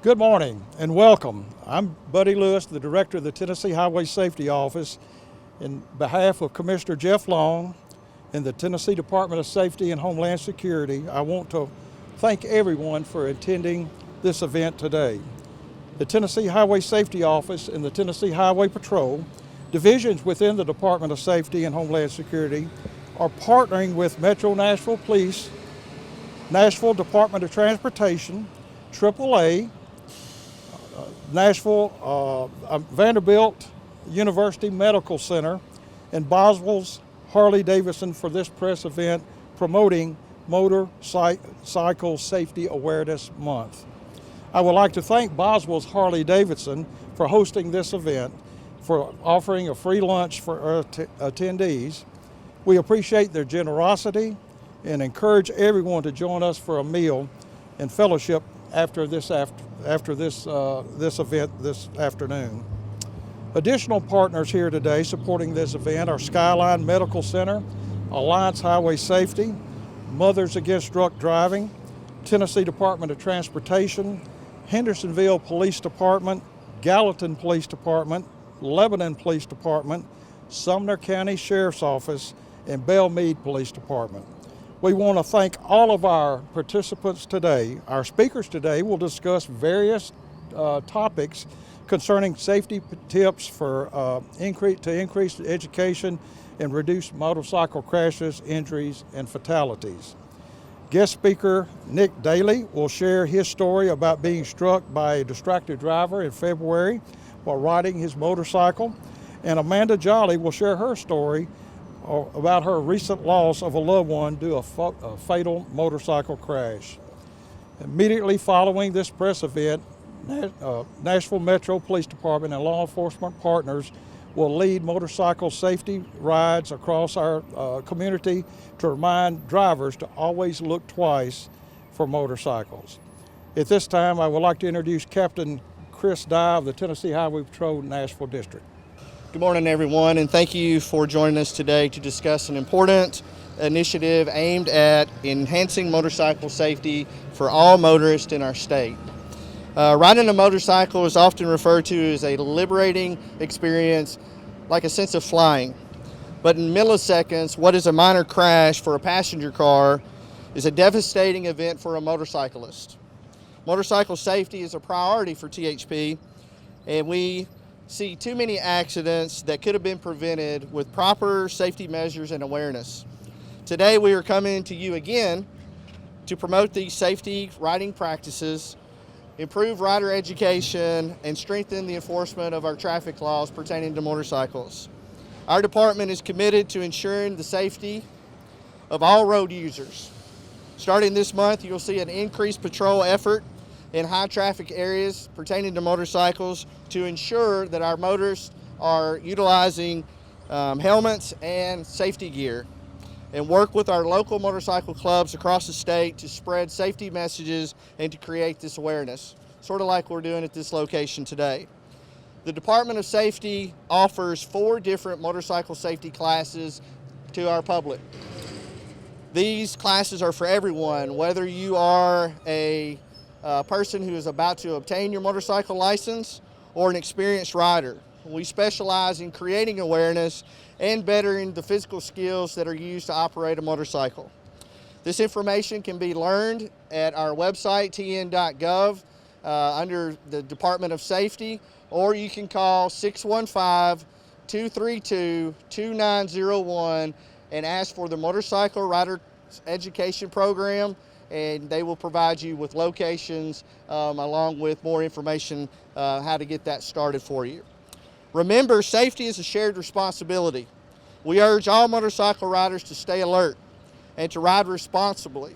Good morning and welcome. I'm Buddy Lewis, the Director of the Tennessee Highway Safety Office. In behalf of Commissioner Jeff Long and the Tennessee Department of Safety and Homeland Security, I want to thank everyone for attending this event today. The Tennessee Highway Safety Office and the Tennessee Highway Patrol, divisions within the Department of Safety and Homeland Security, are partnering with Metro Nashville Police, Nashville Department of Transportation, AAA, Nashville, Vanderbilt University Medical Center, and Boswell's Harley-Davidson for this press event promoting Motorcycle Safety Awareness Month. I would like to thank Boswell's Harley-Davidson for hosting this event, for offering a free lunch for our attendees. We appreciate their generosity and encourage everyone to join us for a meal and fellowship after this event this afternoon. Additional partners here today supporting this event are Skyline Medical Center, Alliance Highway Safety, Mothers Against Drunk Driving, Tennessee Department of Transportation, Hendersonville Police Department, Gallatin Police Department, Lebanon Police Department, Sumner County Sheriff's Office, and Belle Meade Police Department. We want to thank all of our participants today. Our speakers today will discuss various topics concerning safety tips for increase education and reduce motorcycle crashes, injuries, and fatalities. Guest speaker Nick Daley will share his story about being struck by a distracted driver in February while riding his motorcycle, and Amanda Jolley will share her story about her recent loss of a loved one due to a fatal motorcycle crash. Immediately following this press event, Nashville Metro Police Department and law enforcement partners will lead motorcycle safety rides across our community to remind drivers to always look twice for motorcycles. At this time, I would like to introduce Captain Chris Dye of the Tennessee Highway Patrol Nashville District. Good morning, everyone, and thank you for joining us today to discuss an important initiative aimed at enhancing motorcycle safety for all motorists in our state. Riding a motorcycle is often referred to as a liberating experience, like a sense of flying. But in milliseconds, what is a minor crash for a passenger car is a devastating event for a motorcyclist. Motorcycle safety is a priority for THP, and we see too many accidents that could have been prevented with proper safety measures and awareness. Today we are coming to you again to promote these safety riding practices, improve rider education, and strengthen the enforcement of our traffic laws pertaining to motorcycles. Our department is committed to ensuring the safety of all road users. Starting this month, you'll see an increased patrol effort in high traffic areas pertaining to motorcycles to ensure that our motorists are utilizing helmets and safety gear, and work with our local motorcycle clubs across the state to spread safety messages and to create this awareness, sort of like we're doing at this location today. The Department of Safety offers 4 different motorcycle safety classes to our public. These classes are for everyone, whether you are a person who is about to obtain your motorcycle license or an experienced rider. We specialize in creating awareness and bettering the physical skills that are used to operate a motorcycle. This information can be learned at our website, tn.gov, under the Department of Safety, or you can call 615-232-2901 and ask for the Motorcycle Rider Education Program, and they will provide you with locations along with more information how to get that started for you. Remember, safety is a shared responsibility. We urge all motorcycle riders to stay alert and to ride responsibly.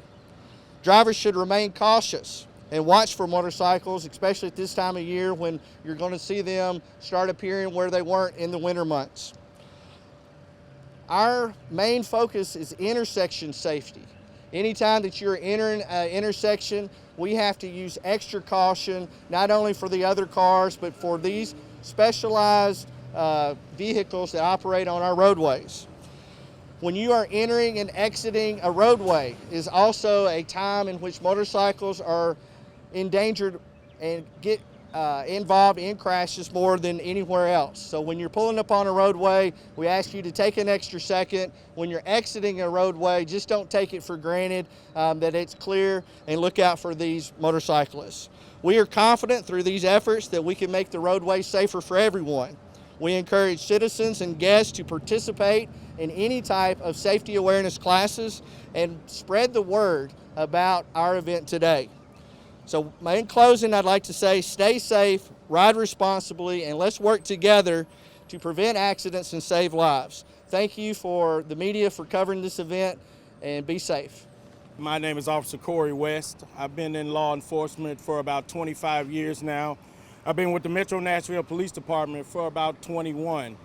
Drivers should remain cautious and watch for motorcycles, especially at this time of year when you're going to see them start appearing where they weren't in the winter months. Our main focus is intersection safety. Anytime that you're entering an intersection, we have to use extra caution, not only for the other cars, but for these specialized vehicles that operate on our roadways. When you are entering and exiting a roadway is also a time in which motorcycles are endangered and get involved in crashes more than anywhere else. So when you're pulling up on a roadway, we ask you to take an extra second. When you're exiting a roadway, just don't take it for granted that it's clear, and look out for these motorcyclists. We are confident through these efforts that we can make the roadway safer for everyone. We encourage citizens and guests to participate in any type of safety awareness classes and spread the word about our event today. So in closing, I'd like to say stay safe, ride responsibly, and let's work together to prevent accidents and save lives. Thank you for the media for covering this event, and be safe. My name is Officer Cory West. I've been in law enforcement for about 25 years now. I've been with the Metro Nashville Police Department for about 21.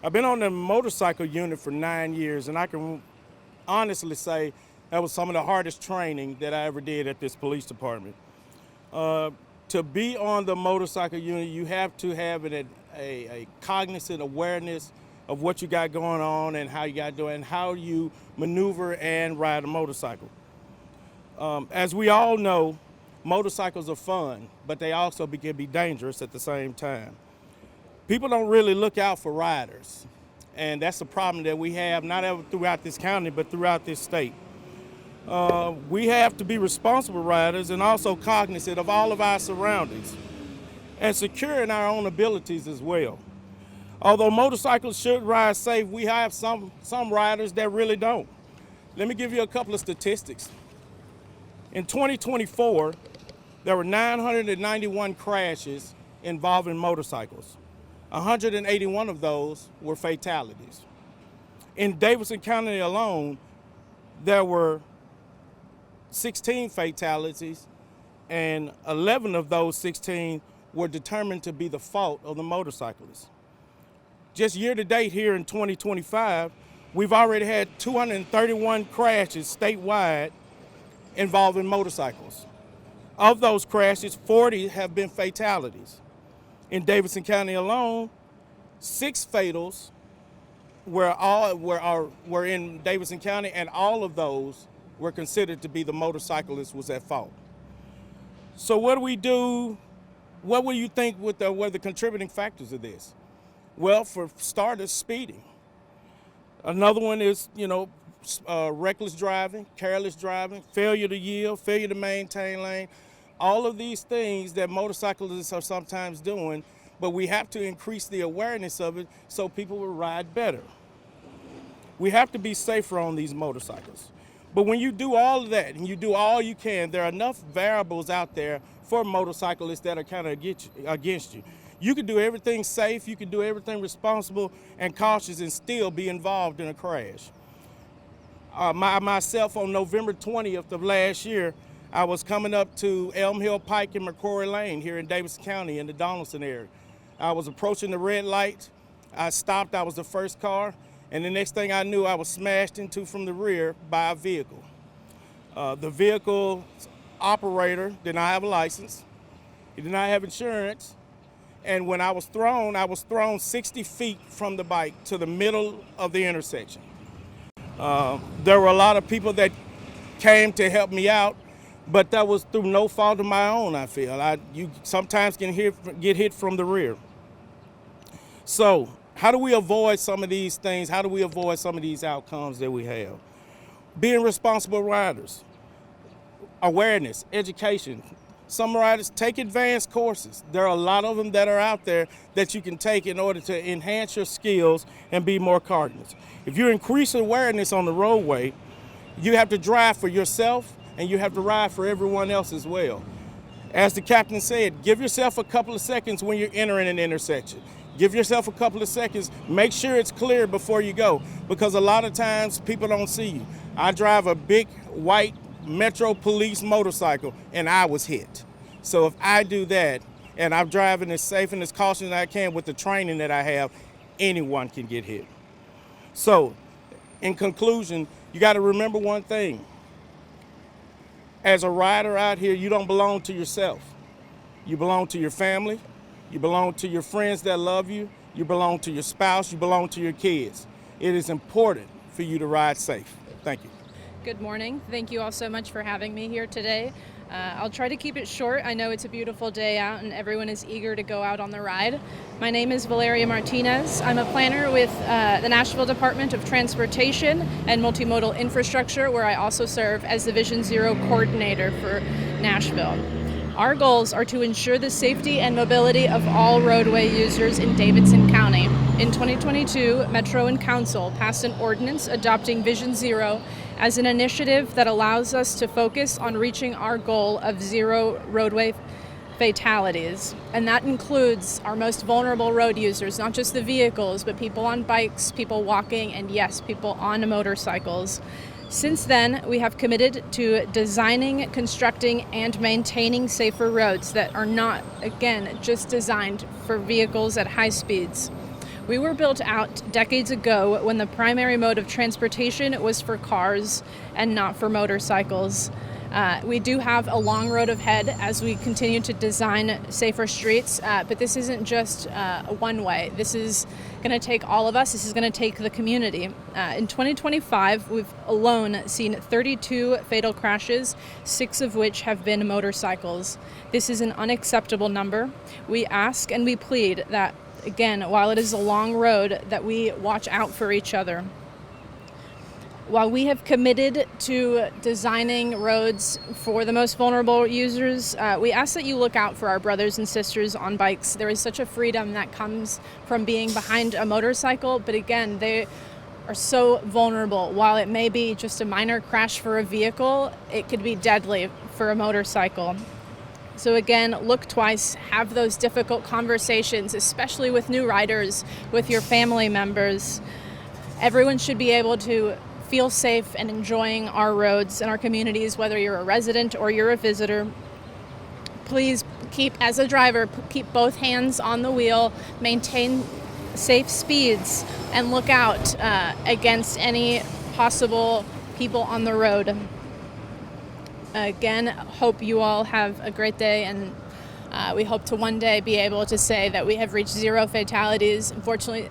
I've been on the motorcycle unit for 9 years, and I can honestly say that was some of the hardest training that I ever did at this police department. To be on the motorcycle unit, you have to have a cognizant awareness of what you got going on and how you got to do it and how you maneuver and ride a motorcycle. As we all know, motorcycles are fun, but they also can be dangerous at the same time. People don't really look out for riders, and that's a problem that we have not only throughout this county, but throughout this state. We have to be responsible riders and also cognizant of all of our surroundings and secure in our own abilities as well. Although motorcycles should ride safe, we have some riders that really don't. Let me give you a couple of statistics. In 2024, there were 991 crashes involving motorcycles. 181 of those were fatalities. In Davidson County alone, there were 16 fatalities, and 11 of those 16 were determined to be the fault of the motorcyclists. Just year to date here in 2025, we've already had 231 crashes statewide involving motorcycles. Of those crashes, 40 have been fatalities. In Davidson County alone, 6 fatals were in Davidson County, and all of those were considered to be the motorcyclist was at fault. So what do we do? What will you think were the contributing factors of this? Well, for starters, speeding. Another one is, reckless driving, careless driving, failure to yield, failure to maintain lane. All of these things that motorcyclists are sometimes doing, but we have to increase the awareness of it so people will ride better. We have to be safer on these motorcycles. But when you do all of that and you do all you can, there are enough variables out there for motorcyclists that are kind of against you. You can do everything safe, you can do everything responsible and cautious and still be involved in a crash. Myself, on November 20th of last year, I was coming up to Elm Hill Pike and McCrory Lane here in Davidson County in the Donaldson area. I was approaching the red light. I stopped, I was the first car, and the next thing I knew, I was smashed into from the rear by a vehicle. The vehicle operator did not have a license. He did not have insurance. And when I was thrown 60 feet from the bike to the middle of the intersection. There were a lot of people that came to help me out, but that was through no fault of my own, I feel. You sometimes can get hit from the rear. So how do we avoid some of these things? How do we avoid some of these outcomes that we have? Being responsible riders, awareness, education. Some riders take advanced courses. There are a lot of them that are out there that you can take in order to enhance your skills and be more cognizant. If you increase awareness on the roadway, you have to drive for yourself and you have to ride for everyone else as well. As the captain said, give yourself a couple of seconds when you're entering an intersection. Give yourself a couple of seconds. Make sure it's clear before you go, because a lot of times people don't see you. I drive a big white Metro Police motorcycle and I was hit. So if I do that and I'm driving as safe and as cautious as I can with the training that I have, anyone can get hit. So in conclusion, you got to remember one thing. As a rider out here, you don't belong to yourself. You belong to your family. You belong to your friends that love you. You belong to your spouse. You belong to your kids. It is important for you to ride safe. Thank you. Good morning. Thank you all so much for having me here today. I'll try to keep it short. I know it's a beautiful day out and everyone is eager to go out on the ride. My name is Valeria Martinez. I'm a planner with the Nashville Department of Transportation and Multimodal Infrastructure, where I also serve as the Vision Zero coordinator for Nashville. Our goals are to ensure the safety and mobility of all roadway users in Davidson County. In 2022, Metro and Council passed an ordinance adopting Vision Zero as an initiative that allows us to focus on reaching our goal of zero roadway fatalities. And that includes our most vulnerable road users, not just the vehicles, but people on bikes, people walking, and yes, people on motorcycles. Since then, we have committed to designing, constructing, and maintaining safer roads that are not, again, just designed for vehicles at high speeds. We were built out decades ago when the primary mode of transportation was for cars and not for motorcycles. We do have a long road ahead as we continue to design safer streets, but this isn't just one way. This is going to take all of us. This is going to take the community. In 2025, we've alone seen 32 fatal crashes, 6 of which have been motorcycles. This is an unacceptable number. We ask and we plead that, again, while it is a long road, that we watch out for each other. While we have committed to designing roads for the most vulnerable users, we ask that you look out for our brothers and sisters on bikes. There is such a freedom that comes from being behind a motorcycle, but again, they are so vulnerable. While it may be just a minor crash for a vehicle, it could be deadly for a motorcycle. So again, look twice, have those difficult conversations, especially with new riders, with your family members. Everyone should be able to feel safe and enjoying our roads and our communities, whether you're a resident or you're a visitor. Please as a driver, keep both hands on the wheel, maintain safe speeds, and look out against any possible people on the road. Again, hope you all have a great day, and we hope to one day be able to say that we have reached zero fatalities. Unfortunately,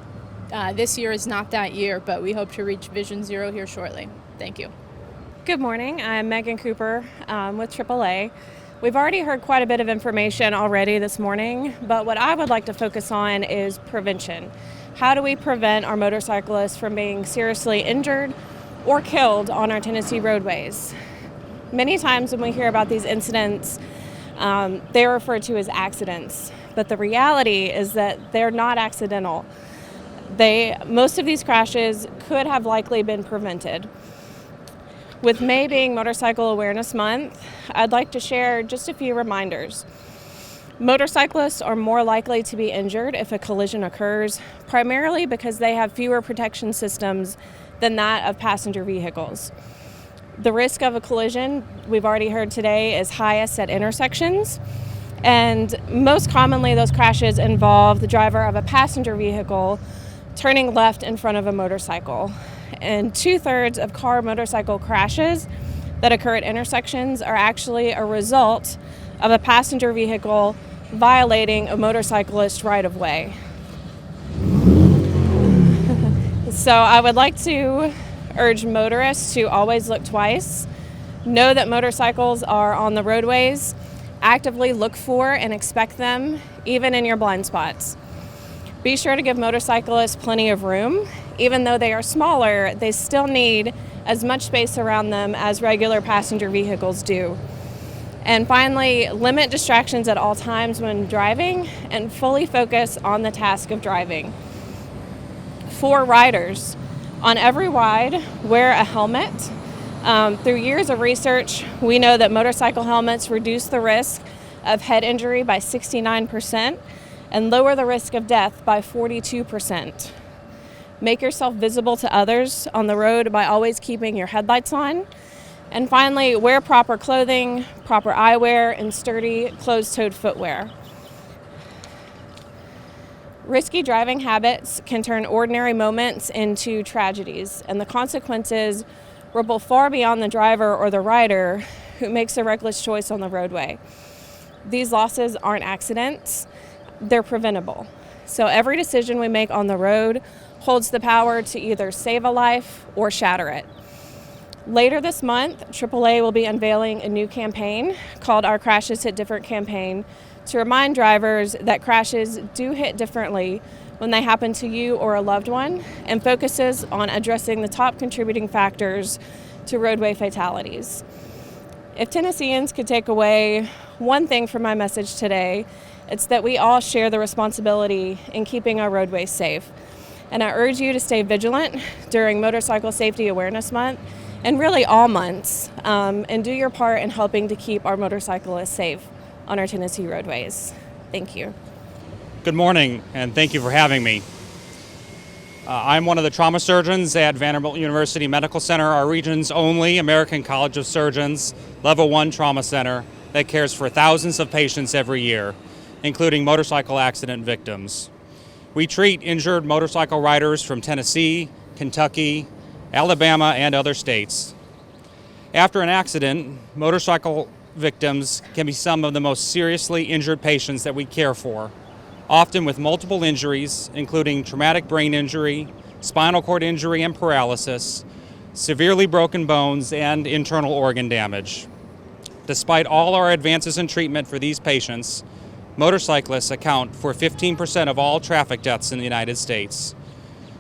this year is not that year, but we hope to reach Vision Zero here shortly. Thank you. Good morning. I'm Megan Cooper with AAA. We've already heard quite a bit of information already this morning, but what I would like to focus on is prevention. How do we prevent our motorcyclists from being seriously injured or killed on our Tennessee roadways? Many times when we hear about these incidents, they're referred to as accidents, but the reality is that they're not accidental. Most of these crashes could have likely been prevented. With May being Motorcycle Awareness Month, I'd like to share just a few reminders. Motorcyclists are more likely to be injured if a collision occurs, primarily because they have fewer protection systems than that of passenger vehicles. The risk of a collision, we've already heard today, is highest at intersections, and most commonly those crashes involve the driver of a passenger vehicle turning left in front of a motorcycle. And 2/3 of car-motorcycle crashes that occur at intersections are actually a result of a passenger vehicle violating a motorcyclist right-of-way. So I would like to urge motorists to always look twice, know that motorcycles are on the roadways, actively look for and expect them, even in your blind spots. Be sure to give motorcyclists plenty of room. Even though they are smaller, they still need as much space around them as regular passenger vehicles do. And finally, limit distractions at all times when driving and fully focus on the task of driving. For riders, on every ride, wear a helmet. Through years of research, we know that motorcycle helmets reduce the risk of head injury by 69% and lower the risk of death by 42%. Make yourself visible to others on the road by always keeping your headlights on. And finally, wear proper clothing, proper eyewear, and sturdy closed-toed footwear. Risky driving habits can turn ordinary moments into tragedies, and the consequences ripple far beyond the driver or the rider who makes a reckless choice on the roadway. These losses aren't accidents, they're preventable. So every decision we make on the road holds the power to either save a life or shatter it. Later this month, AAA will be unveiling a new campaign called Our Crashes Hit Different campaign to remind drivers that crashes do hit differently when they happen to you or a loved one, and focuses on addressing the top contributing factors to roadway fatalities. If Tennesseans could take away one thing from my message today, it's that we all share the responsibility in keeping our roadways safe. And I urge you to stay vigilant during Motorcycle Safety Awareness Month, and really all months, and do your part in helping to keep our motorcyclists safe on our Tennessee roadways. Thank you. Good morning, and thank you for having me. I'm one of the trauma surgeons at Vanderbilt University Medical Center, our region's only American College of Surgeons Level 1 trauma center that cares for thousands of patients every year, including motorcycle accident victims. We treat injured motorcycle riders from Tennessee, Kentucky, Alabama, and other states. After an accident, motorcycle victims can be some of the most seriously injured patients that we care for, often with multiple injuries, including traumatic brain injury, spinal cord injury and paralysis, severely broken bones, and internal organ damage. Despite all our advances in treatment for these patients, motorcyclists account for 15% of all traffic deaths in the United States.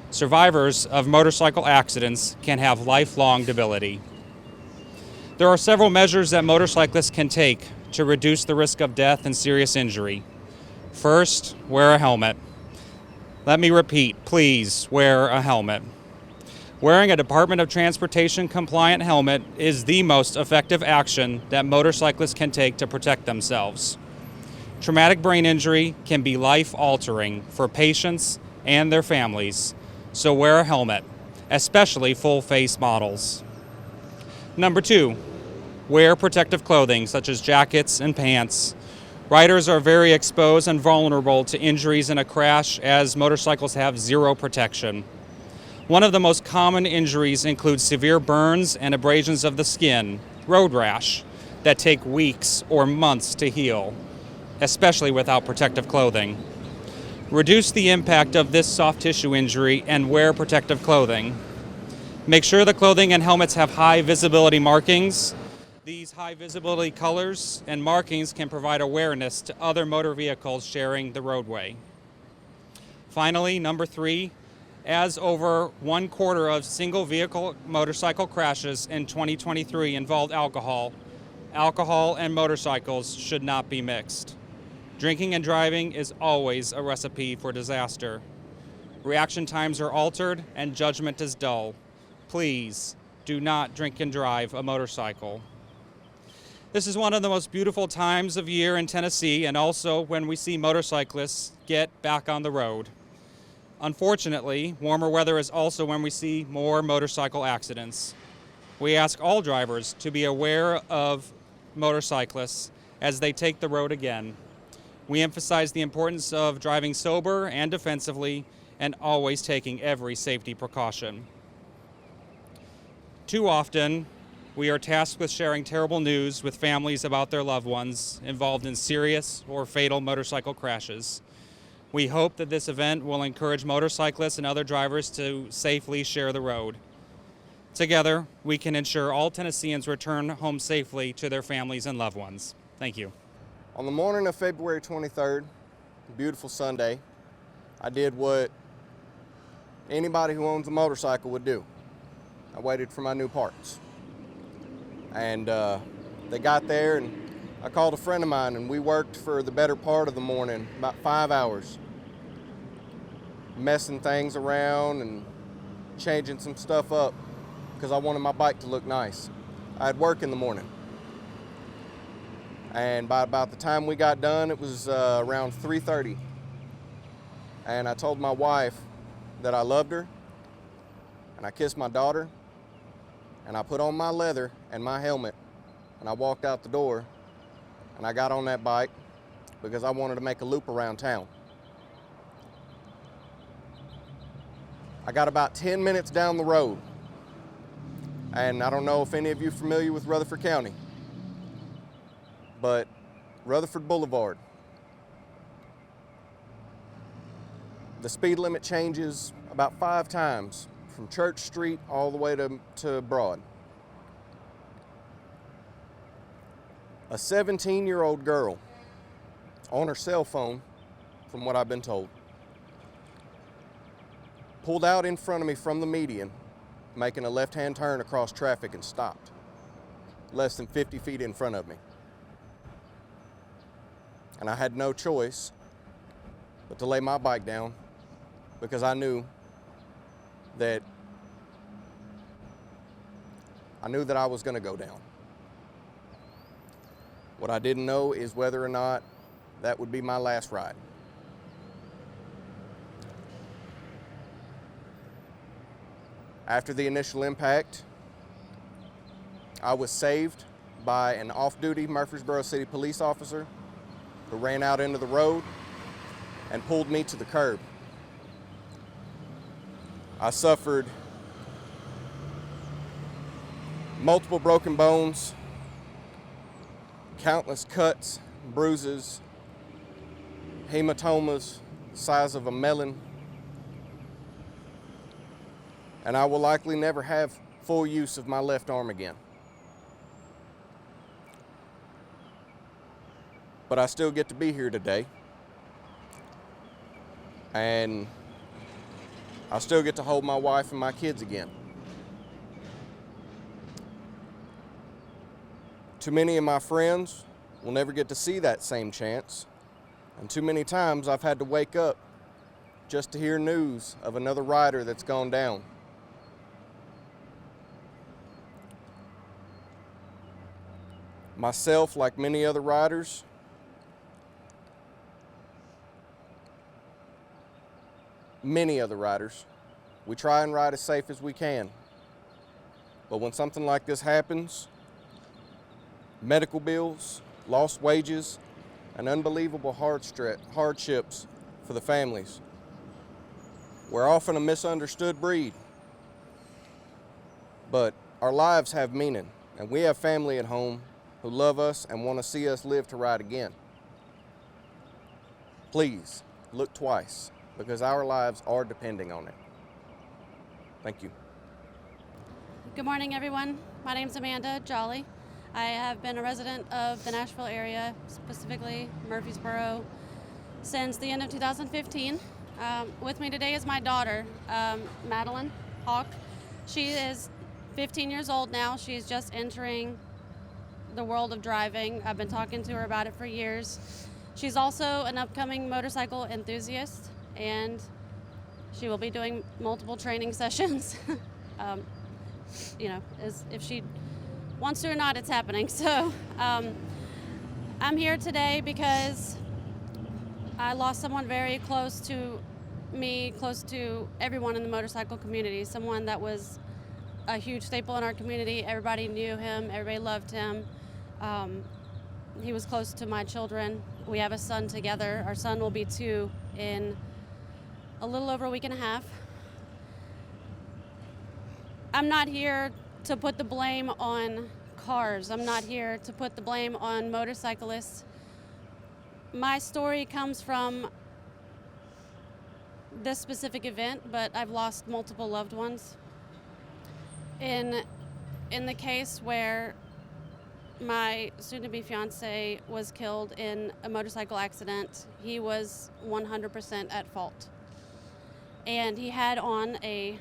Survivors of motorcycle accidents can have lifelong debility. There are several measures that motorcyclists can take to reduce the risk of death and serious injury. First, wear a helmet. Let me repeat, please wear a helmet. Wearing a Department of Transportation compliant helmet is the most effective action that motorcyclists can take to protect themselves. Traumatic brain injury can be life-altering for patients and their families, so wear a helmet, especially full-face models. Number 2, wear protective clothing such as jackets and pants. Riders are very exposed and vulnerable to injuries in a crash, as motorcycles have zero protection. One of the most common injuries includes severe burns and abrasions of the skin, road rash, that take weeks or months to heal, especially without protective clothing. Reduce the impact of this soft tissue injury and wear protective clothing. Make sure the clothing and helmets have high visibility markings. These high visibility colors and markings can provide awareness to other motor vehicles sharing the roadway. Finally, number 3, as over 1/4 of single vehicle motorcycle crashes in 2023 involved alcohol, alcohol and motorcycles should not be mixed. Drinking and driving is always a recipe for disaster. Reaction times are altered and judgment is dull. Please do not drink and drive a motorcycle. This is one of the most beautiful times of year in Tennessee, and also when we see motorcyclists get back on the road. Unfortunately, warmer weather is also when we see more motorcycle accidents. We ask all drivers to be aware of motorcyclists as they take the road again. We emphasize the importance of driving sober and defensively, and always taking every safety precaution. Too often, we are tasked with sharing terrible news with families about their loved ones involved in serious or fatal motorcycle crashes. We hope that this event will encourage motorcyclists and other drivers to safely share the road. Together, we can ensure all Tennesseans return home safely to their families and loved ones. Thank you. On the morning of February 23rd, beautiful Sunday, I did what anybody who owns a motorcycle would do. I waited for my new parts. And they got there, and I called a friend of mine, and we worked for the better part of the morning, about 5 hours, messing things around and changing some stuff up because I wanted my bike to look nice. I had work in the morning. And by about the time we got done, it was around 3:30. And I told my wife that I loved her, and I kissed my daughter, and I put on my leather and my helmet, and I walked out the door, and I got on that bike because I wanted to make a loop around town. I got about 10 minutes down the road, and I don't know if any of you are familiar with Rutherford County, but Rutherford Boulevard, the speed limit changes about 5 times from Church Street all the way to Broad. A 17-year-old girl on her cell phone, from what I've been told, pulled out in front of me from the median, making a left-hand turn across traffic, and stopped less than 50 feet in front of me. And I had no choice but to lay my bike down because I knew that I was going to go down. What I didn't know is whether or not that would be my last ride. After the initial impact, I was saved by an off-duty Murfreesboro City police officer who ran out into the road and pulled me to the curb. I suffered multiple broken bones, countless cuts, bruises, hematomas the size of a melon, and I will likely never have full use of my left arm again. But I still get to be here today, and I still get to hold my wife and my kids again. Too many of my friends will never get to see that same chance, and too many times I've had to wake up just to hear news of another rider that's gone down. Myself, like many other riders, we try and ride as safe as we can. But when something like this happens, medical bills, lost wages, and unbelievable hardships for the families. We're often a misunderstood breed, but our lives have meaning, and we have family at home who love us and want to see us live to ride again. Please look twice, because our lives are depending on it. Thank you. Good morning, everyone. My name is Amanda Jolley. I have been a resident of the Nashville area, specifically Murfreesboro, since the end of 2015. With me today is my daughter, Madeline Hawk. She is 15 years old now. She's just entering the world of driving. I've been talking to her about it for years. She's also an upcoming motorcycle enthusiast, and she will be doing multiple training sessions. If she wants to or not, it's happening. So I'm here today because I lost someone very close to me, close to everyone in the motorcycle community, someone that was a huge staple in our community. Everybody knew him, everybody loved him. He was close to my children. We have a son together. Our son will be 2 in a little over a week and a half. I'm not here to put the blame on cars. I'm not here to put the blame on motorcyclists. My story comes from this specific event, but I've lost multiple loved ones. In the case where my soon-to-be fiance was killed in a motorcycle accident, he was 100% at fault. And he had on a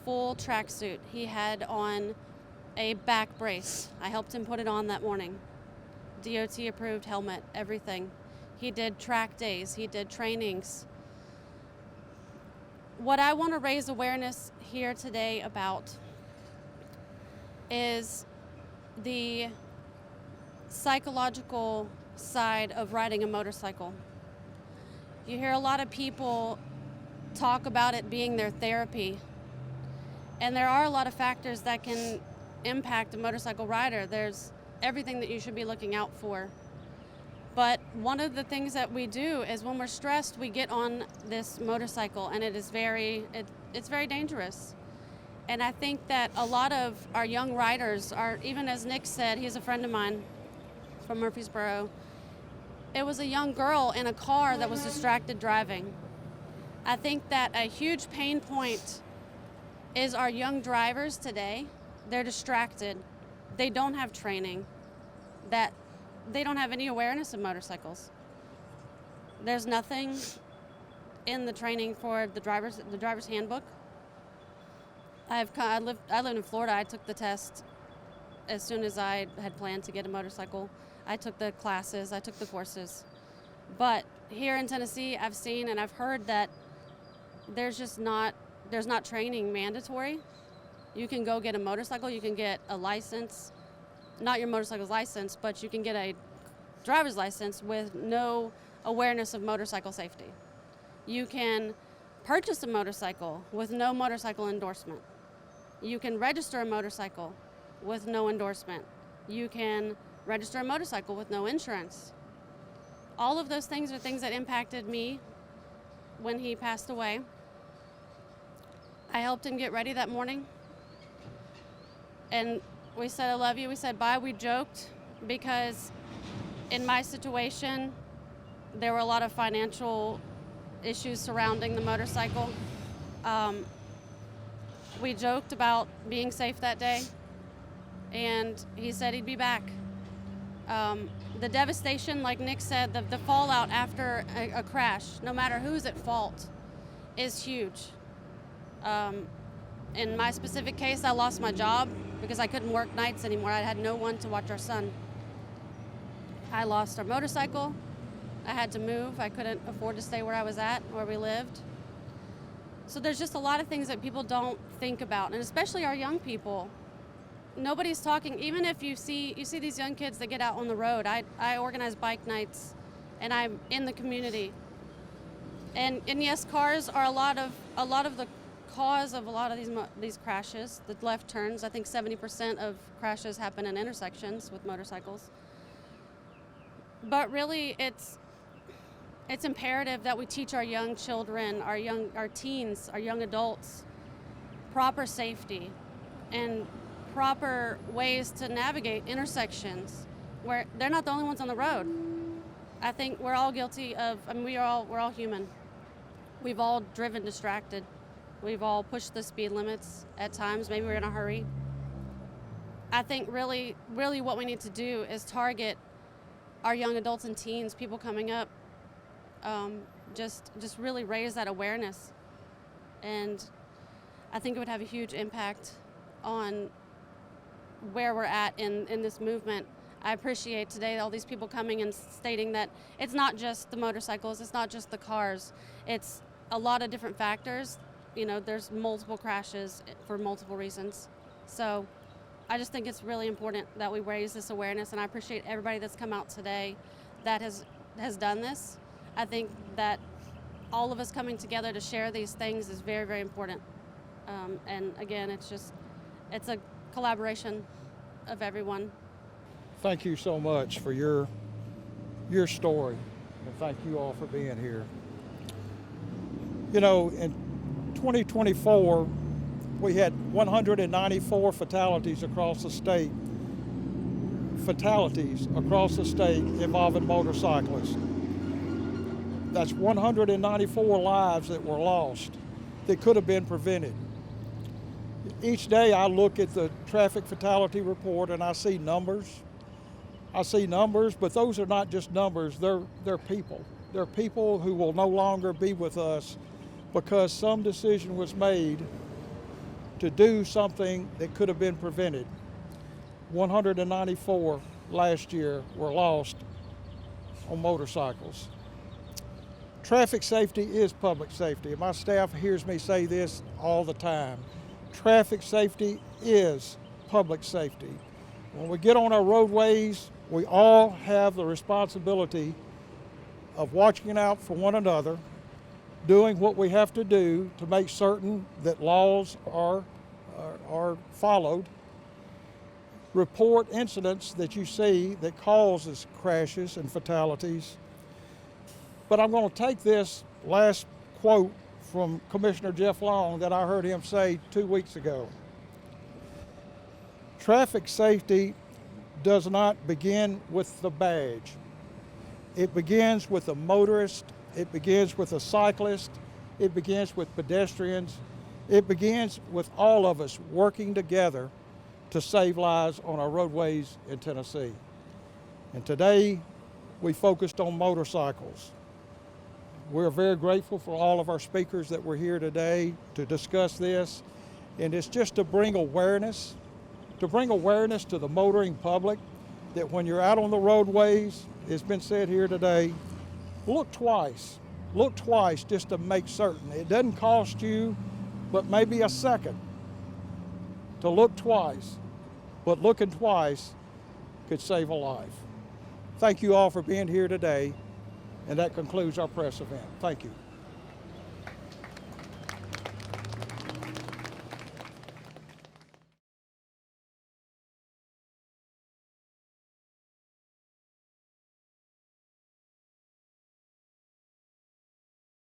full tracksuit. He had on a back brace. I helped him put it on that morning. DOT approved helmet, everything. He did track days, he did trainings. What I want to raise awareness here today about is the psychological side of riding a motorcycle. You hear a lot of people talk about it being their therapy, and there are a lot of factors that can impact a motorcycle rider. There's everything that you should be looking out for. But one of the things that we do is when we're stressed, we get on this motorcycle, and it's very dangerous. And I think that a lot of our young riders are, even as Nick said, he's a friend of mine from Murfreesboro. It was a young girl in a car that was distracted driving. I think that a huge pain point is our young drivers today. They're distracted. They don't have training. That they don't have any awareness of motorcycles. There's nothing in the training for the driver's handbook. I lived in Florida. I took the test as soon as I had planned to get a motorcycle. I took the classes, I took the courses. But here in Tennessee, I've seen and I've heard that there's not training mandatory. You can go get a motorcycle, you can get a license, not your motorcycle's license, but you can get a driver's license with no awareness of motorcycle safety. You can purchase a motorcycle with no motorcycle endorsement. You can register a motorcycle with no endorsement. You can register a motorcycle with no insurance. All of those things are things that impacted me when he passed away. I helped him get ready that morning. And we said, I love you. We said bye. We joked because in my situation, there were a lot of financial issues surrounding the motorcycle. We joked about being safe that day, and he said he'd be back. The devastation, like Nick said, the fallout after a crash, no matter who's at fault, is huge. In my specific case, I lost my job because I couldn't work nights anymore. I had no one to watch our son. I lost our motorcycle. I had to move. I couldn't afford to stay where I was at, where we lived. So there's just a lot of things that people don't think about, and especially our young people. Nobody's talking. Even if you see these young kids that get out on the road. I organize bike nights, and I'm in the community. And yes, cars are a lot of the cause of a lot of these crashes. The left turns. I think 70% of crashes happen in intersections with motorcycles. But really, it's imperative that we teach our young children, our teens, our young adults, proper safety and proper ways to navigate intersections where they're not the only ones on the road. I think we're all guilty of, we're all human. We've all driven distracted. We've all pushed the speed limits at times. Maybe we're in a hurry. I think really what we need to do is target our young adults and teens, people coming up, just really raise that awareness. And I think it would have a huge impact on where we're at in this movement. I appreciate today all these people coming and stating that it's not just the motorcycles, it's not just the cars, it's a lot of different factors. You know, there's multiple crashes for multiple reasons. So I just think it's really important that we raise this awareness, and I appreciate everybody that's come out today that has done this. I think that all of us coming together to share these things is very, very important. And again, it's a collaboration of everyone. Thank you so much for your story, and thank you all for being here. You know, in 2024, we had 194 fatalities across the state. Fatalities across the state involving motorcyclists. That's 194 lives that were lost that could have been prevented. Each day I look at the traffic fatality report and I see numbers. But those are not just numbers, they're people. They're people who will no longer be with us because some decision was made to do something that could have been prevented. 194 last year were lost on motorcycles. Traffic safety is public safety. My staff hears me say this all the time. Traffic safety is public safety. When we get on our roadways, we all have the responsibility of watching out for one another, doing what we have to do to make certain that laws are followed. Report incidents that you see that causes crashes and fatalities. But I'm going to take this last quote from Commissioner Jeff Long that I heard him say 2 weeks ago. Traffic safety does not begin with the badge. It begins with the motorist, it begins with a cyclist, it begins with pedestrians, it begins with all of us working together to save lives on our roadways in Tennessee. And today we focused on motorcycles. We're very grateful for all of our speakers that were here today to discuss this. And it's just to bring awareness to the motoring public that when you're out on the roadways, it's been said here today, look twice. Look twice just to make certain. It doesn't cost you but maybe a second to look twice, but looking twice could save a life. Thank you all for being here today, and that concludes our press event. Thank you.